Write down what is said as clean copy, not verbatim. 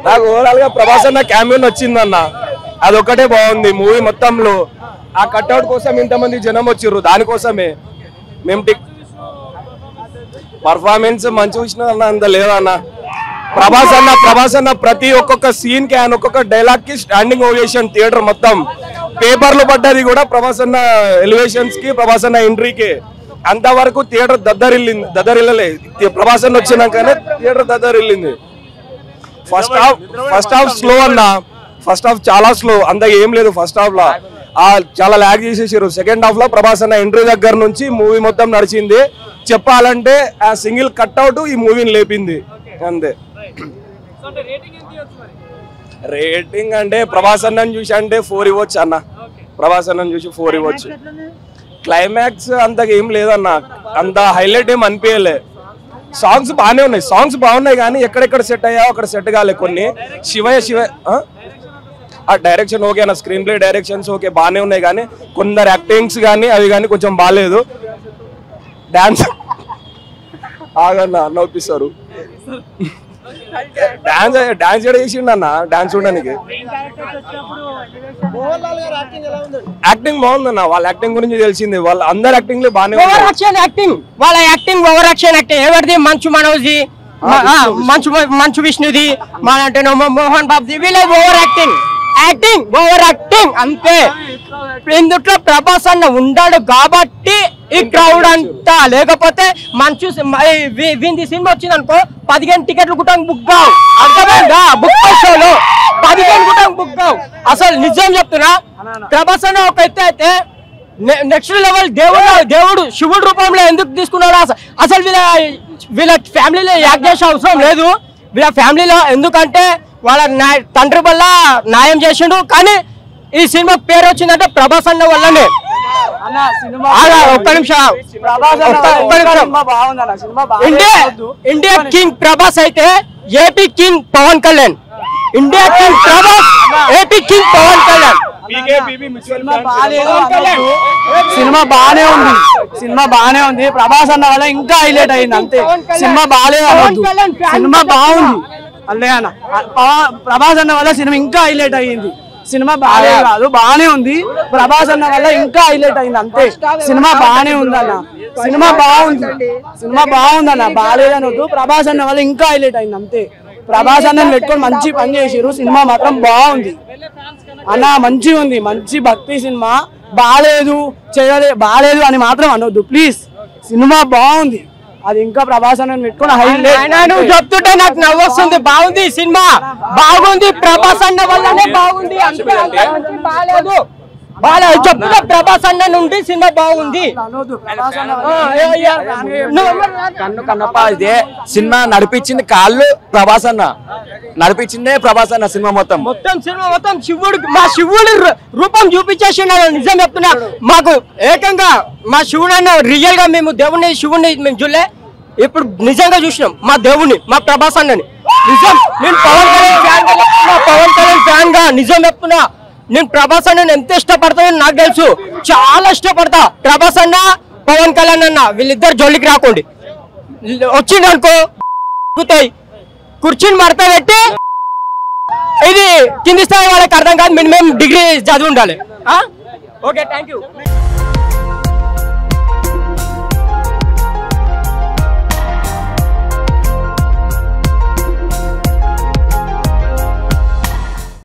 నాకు ఓవరాల్ గా ప్రభాస్ అన్న క్యామియన్ వచ్చిందన్న, అదొక్కటే బాగుంది మూవీ మొత్తంలో. ఆ కట్అవుట్ కోసం ఇంతమంది జనం వచ్చిర్రు, దానికోసమే మేము పర్ఫార్మెన్స్ మంచి చూసిన అంత లేదన్న. ప్రభాస్ అన్న ప్రతి ఒక్కొక్క సీన్ కి ఆయన ఒక్కొక్క డైలాగ్ కి స్టాండింగ్ ఓవేషన్, థియేటర్ మొత్తం పేపర్లు పడ్డది కూడా ప్రభాస్ అన్న ఎలివేషన్స్ కి, ప్రభాస్ అన్న ఎంట్రీకి. అంతవరకు థియేటర్ దద్దరిల్లలే, ప్రభాస్ అన్న వచ్చినాకనే థియేటర్ దద్దరిల్లింది. ఫస్ట్ హాఫ్ స్లో అన్న, ఫస్ట్ హాఫ్ చాలా స్లో, అంత ఏం లేదు ఫస్ట్ హాఫ్ లో, చాలా ల్యాగ్ చేసేసారు. సెకండ్ హాఫ్ లో ప్రభాస్ అన్న ఎంట్రీ దగ్గర నుంచి మూవీ మొత్తం నడిచింది. చెప్పాలంటే ఆ సింగిల్ కట్అవుట్ ఈ మూవీని లేపింది అంతే. రేటింగ్ అంటే ప్రభాస్ అన్నని చూసి అంటే 4 ఇవ్వచ్చు అన్న, ప్రభాస్ అన్నని చూసి 4 ఇవ్వచ్చు. క్లైమాక్స్ అంతగా ఏం లేదన్న, అంత హైలైట్ ఏం అనిపించలే. సాంగ్స్ బాగున్నాయి కానీ ఎక్కడెక్కడ సెట్ అయ్యావు అక్కడ సెట్ కాలే కొన్ని. శివ ఆ డైరెక్షన్ ఓకే అన్న, స్క్రీన్ ప్లే డైరెక్షన్స్ ఓకే బాగానే ఉన్నాయి కానీ కొందరు యాక్టింగ్స్ కానీ అవి కానీ కొంచెం బాగాలేదు. డాన్స్ ఆగన్న నవ్విస్తారు, డాన్స్ ఎక్కడ చేసిండు అన్న, డాన్స్ చూడడానికి. యాక్టింగ్ బాగుందన్న, వాళ్ళ యాక్టింగ్ గురించి తెలిసింది, వాళ్ళ అందరు యాక్టింగ్ లో బాగానే వాళ్ళ యాక్టింగ్ ఓవర్ యాక్షన్ యాక్టింగ్. ఎవరిది మంచు మనోజ్ది, మంచు విష్ణుది, మన మోహన్ బాబుది, వీళ్ళ ఓవర్ యాక్టింగ్ అంతే. ఇందుట్లో ప్రభాస్ అన్న ఉండాడు కాబట్టి ఈ క్రౌడ్ అంతా, లేకపోతే మంచు వీంది సినిమా వచ్చింది అనుకో 15 టికెట్లు గుట్టంగా బుక్ కావు, అర్థమైందా? బుక్ షోలో 15 గుట్టంగా బుక్ కావు. అసలు నిజం చెప్తున్నా, ప్రభాస్ అన్న ఒక ఎత్తు అయితే నెక్స్ట్ లెవెల్ దేవుడు శివుడు రూపంలో ఎందుకు తీసుకున్నాడు? అసలు వీళ్ళ ఫ్యామిలీలో యాక్ట్ చేసే అవసరం లేదు వీళ్ళ ఫ్యామిలీలో, ఎందుకంటే వాళ్ళ తండ్రి వల్ల న్యాయం చేసిండు. కానీ ఈ సినిమా పేరు వచ్చిందంటే ప్రభాస్ అన్న వల్లనే. ఒక్క నిమిషం, ఇండియా కింగ్ ప్రభాస్ అయితే AP king Pavan Kalyan. India king Prabhas, AP king Pavan Kalyan. Cinema బాగానే ఉంది, ప్రభాస్ అన్న వల్ల ఇంకా హైలైట్ అయింది అంతే. సినిమా బాగాలేదు అనొద్దు, సినిమా బాగుంది అల్లే అన్న. ప్రభాస్ అన్న వల్ల సినిమా ఇంకా హైలైట్ అయ్యింది. సినిమా బాగాలేదు కాదు, బాగానే ఉంది, ప్రభాస్ అన్న వల్ల ఇంకా హైలైట్ అయింది అంతే. సినిమా బాగానే ఉందన్న, సినిమా బాగుందన్న, బాగాలేదు అనొద్దు, ప్రభాస్ అన్న వల్ల ఇంకా హైలైట్ అయింది అంతే. ప్రభాస్ అన్నని పెట్టుకొని మంచి పని చేసిరు, సినిమా మాత్రం బాగుంది అన్న, మంచిగా ఉంది, మంచి భక్తి సినిమా. బాగాలేదు అని మాత్రం అనొద్దు ప్లీజ్, సినిమా బాగుంది, అది ఇంకా ప్రభాస్ అన్నని పెట్టుకొని హైలైట్. చెప్తుంటే నాకు నవ్వు వస్తుంది. బాగుంది సినిమా, బాగుంది, ప్రభాస్ అన్న వల్లనే బాగుంది, బాగాలేదు చెప్తున్నా. ప్రభాస్ అన్న నుండి సినిమా బాగుంది. కన్నప్ప ఇదే సినిమా నడిపించింది కాళ్ళు ప్రభాస్ అన్న, నడిపించిందే ప్రభాస్ అన్న. సినిమా మొత్తం శివుడు రూపం చూపించేసినాడు. నిజం చెప్తున్నా, మాకు ఏకంగా మా శివుడు అన్న రియల్ గా మేము శివుడిని మేము చూడలే, ఇప్పుడు నిజంగా చూసినాం మా దేవుణ్ణి, మా ప్రభాస్ అన్నని. నిజం, నేను పవన్ కళ్యాణ్ ఫ్యాన్ గా నిజం చెప్తున్నా. నేను ప్రభాస్ అన్న ఎంత ఇష్టపడతానని నాకు తెలుసు, చాలా ఇష్టపడతా. ప్రభాస్ అన్న పవన్ కళ్యాణ్ అన్న వీళ్ళిద్దరు జోలికి రాకండి, వచ్చిండనుకో కుర్చీని మడత పెట్టి, ఇది కింది స్థాయి వాళ్ళకి అర్థం కాదు, మినిమం డిగ్రీ చదివి ఉండాలి. Okay, thank you.